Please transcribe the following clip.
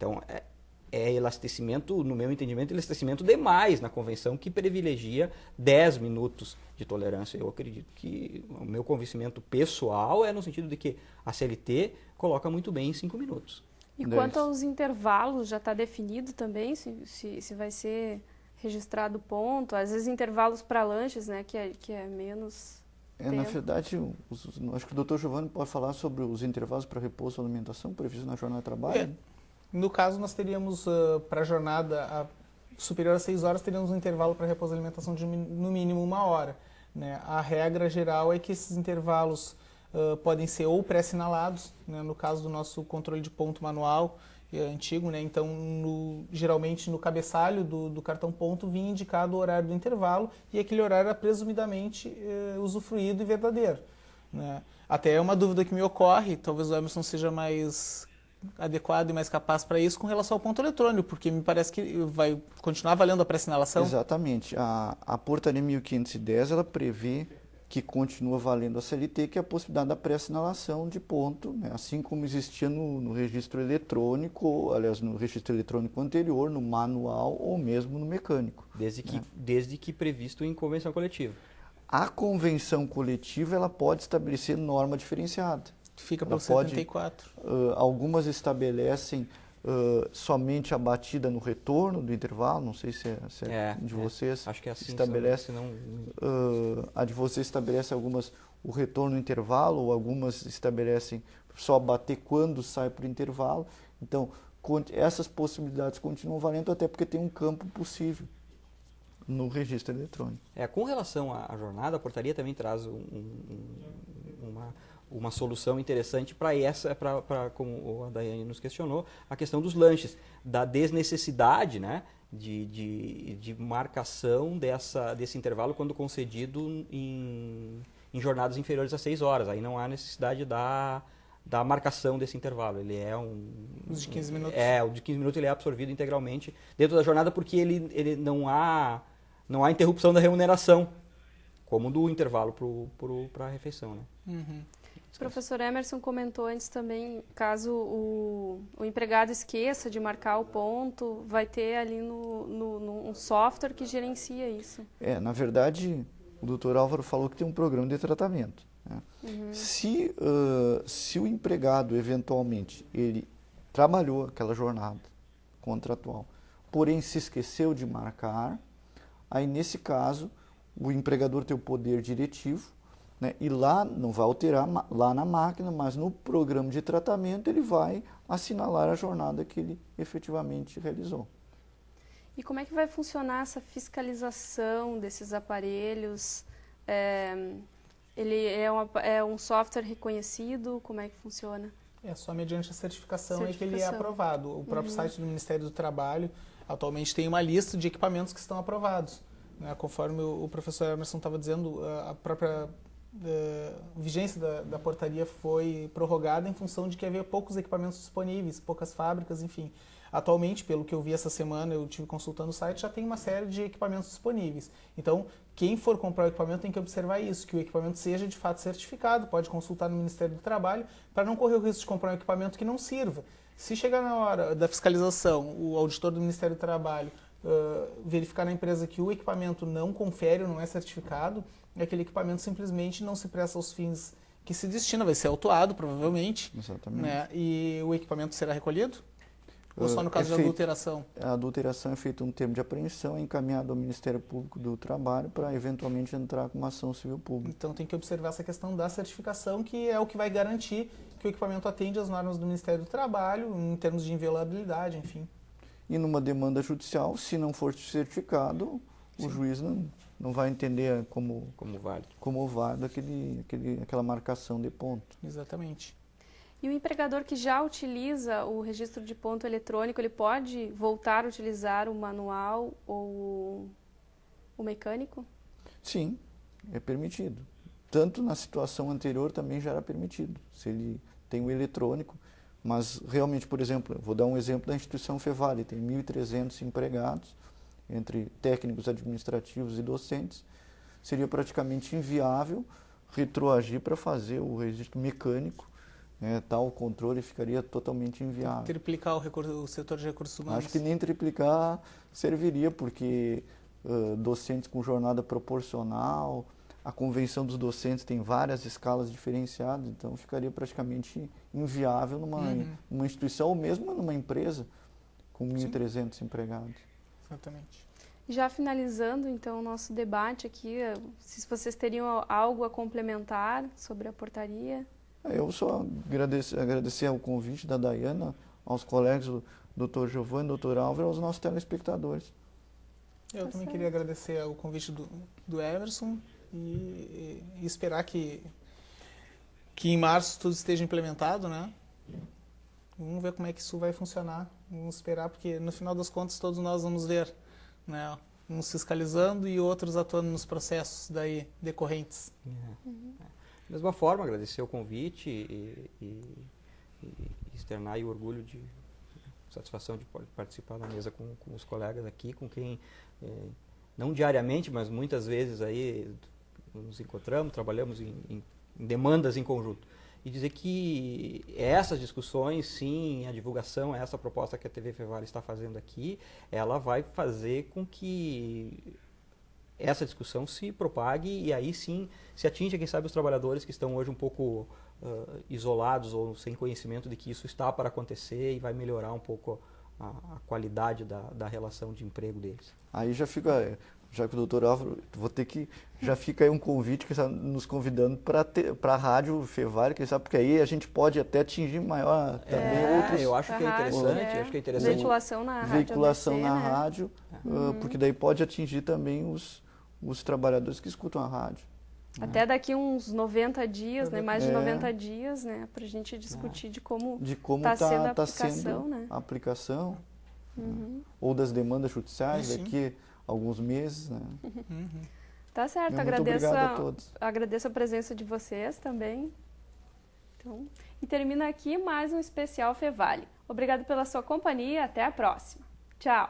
Então, é elastecimento, no meu entendimento, elastecimento demais na convenção que privilegia 10 minutos de tolerância. Eu acredito que o meu convencimento pessoal é no sentido de que a CLT coloca muito bem em 5 minutos. E quanto aos intervalos, já está definido também se vai ser registrado ponto? Às vezes intervalos para lanches, né, que é menos tempo. Na verdade, acho que o Dr. Giovanni pode falar sobre os intervalos para repouso e alimentação previstos na jornada de trabalho. No caso, nós teríamos, para a jornada superior a 6 horas, teríamos um intervalo para repouso e alimentação de no mínimo 1 hora. Né? A regra geral é que esses intervalos podem ser ou pré-assinalados, né? No caso do nosso controle de ponto manual antigo, né? Então, geralmente no cabeçalho do cartão ponto vinha indicado o horário do intervalo e aquele horário era presumidamente usufruído e verdadeiro. Né? Até é uma dúvida que me ocorre, talvez o Emerson seja mais adequado e mais capaz para isso com relação ao ponto eletrônico, porque me parece que vai continuar valendo a pré-assinalação. Exatamente. A portaria 1510, ela prevê que continua valendo a CLT, que é a possibilidade da pré-assinalação de ponto, né? Assim como existia no registro eletrônico, aliás, no registro eletrônico anterior, no manual ou mesmo no mecânico. Desde que previsto em convenção coletiva. A convenção coletiva, ela pode estabelecer norma diferenciada. Fica pelo 74. Algumas estabelecem somente a batida no retorno do intervalo, não sei se é de vocês. Acho que é assim. Estabelece, a de vocês estabelece o retorno no intervalo, ou algumas estabelecem só bater quando sai para o intervalo. Então, essas possibilidades continuam valendo, até porque tem um campo possível no registro eletrônico. Com relação à jornada, a portaria também traz uma solução interessante para como a Daiane nos questionou, a questão dos lanches, da desnecessidade, né, de marcação desse intervalo quando concedido em jornadas inferiores a 6 horas. Aí não há necessidade da marcação desse intervalo. Ele é Os de 15 minutos. O de 15 minutos ele é absorvido integralmente dentro da jornada, porque ele não há interrupção da remuneração, como do intervalo para a refeição. Né? Uhum. O professor Emerson comentou antes também, caso o empregado esqueça de marcar o ponto, vai ter ali um software que gerencia isso. Na verdade, o doutor Álvaro falou que tem um programa de tratamento. Né? Uhum. Se o empregado, eventualmente, ele trabalhou aquela jornada contratual, porém se esqueceu de marcar, aí nesse caso, o empregador tem o poder diretivo, né, e lá não vai alterar lá na máquina, mas no programa de tratamento ele vai assinalar a jornada que ele efetivamente realizou. E como é que vai funcionar essa fiscalização desses aparelhos? Ele é um software reconhecido? Como é que funciona? Só mediante a certificação é que ele é aprovado. O próprio site do Ministério do Trabalho atualmente tem uma lista de equipamentos que estão aprovados. Né? Conforme o professor Emerson estava dizendo, a própria vigência da portaria foi prorrogada em função de que havia poucos equipamentos disponíveis, poucas fábricas, enfim. Atualmente, pelo que eu vi essa semana, eu estive consultando o site, já tem uma série de equipamentos disponíveis. Então, quem for comprar o equipamento tem que observar isso, que o equipamento seja de fato certificado, pode consultar no Ministério do Trabalho para não correr o risco de comprar um equipamento que não sirva. Se chegar na hora da fiscalização, o auditor do Ministério do Trabalho verificar na empresa que o equipamento não confere ou não é certificado, aquele equipamento simplesmente não se presta aos fins que se destina, vai ser autuado provavelmente. Exatamente. Né? E o equipamento será recolhido? Ou só no caso de adulteração? A adulteração é feita um termo de apreensão, encaminhado ao Ministério Público do Trabalho para eventualmente entrar com uma ação civil pública. Então tem que observar essa questão da certificação, que é o que vai garantir que o equipamento atende às normas do Ministério do Trabalho, em termos de inviolabilidade, enfim. E numa demanda judicial, se não for certificado, o juiz não vai entender como válido aquela marcação de ponto. Exatamente. E o empregador que já utiliza o registro de ponto eletrônico, ele pode voltar a utilizar o manual ou o mecânico? Sim, é permitido. Tanto na situação anterior também já era permitido, se ele tem o eletrônico. Mas realmente, por exemplo, vou dar um exemplo da instituição Fevale, tem 1.300 empregados, entre técnicos administrativos e docentes. Seria praticamente inviável retroagir para fazer o registro mecânico tal controle ficaria totalmente inviável. Triplicar o setor de recursos humanos. Acho que nem triplicar serviria, porque docentes com jornada proporcional, a convenção dos docentes tem várias escalas diferenciadas, então ficaria praticamente inviável numa instituição ou mesmo numa empresa com 1.300 empregados. Exatamente. Já finalizando, então, o nosso debate aqui, se vocês teriam algo a complementar sobre a portaria. Eu só agradecer ao convite da Daiana, aos colegas do Dr. Giovanni, Dr. Álvaro e aos nossos telespectadores. Eu também queria agradecer o convite do Emerson e esperar que em março tudo esteja implementado, né? Vamos ver como é que isso vai funcionar. Vamos esperar, porque no final das contas todos nós vamos ver, né? Uns fiscalizando e outros atuando nos processos daí decorrentes. Da mesma forma, agradecer o convite e externar aí o orgulho de satisfação de participar da mesa com os colegas aqui, com quem, não diariamente, mas muitas vezes aí nos encontramos, trabalhamos em demandas em conjunto. E dizer que essas discussões, sim, a divulgação, essa proposta que a TV Fevale está fazendo aqui, ela vai fazer com que essa discussão se propague e aí sim se atinja, quem sabe, os trabalhadores que estão hoje um pouco isolados ou sem conhecimento de que isso está para acontecer e vai melhorar um pouco a qualidade da relação de emprego deles. Aí já que o doutor Álvaro, já fica aí um convite que está nos convidando para a Rádio Fevale, quem sabe, porque aí a gente pode até atingir maior também outros... Eu acho que é interessante, acho que é interessante. Veiculação na rádio. Veiculação ABC, na né? rádio, porque daí pode atingir também os trabalhadores que escutam a rádio. Até daqui uns 90 dias, né? Mais de 90 dias, né? Para a gente discutir de como está sendo a aplicação, né? A aplicação, ou das demandas judiciais daqui a alguns meses, né? Tá certo, Muito obrigado a todos. Agradeço a presença de vocês também. Então, e termina aqui mais um especial Fevale. Obrigado pela sua companhia e até a próxima. Tchau!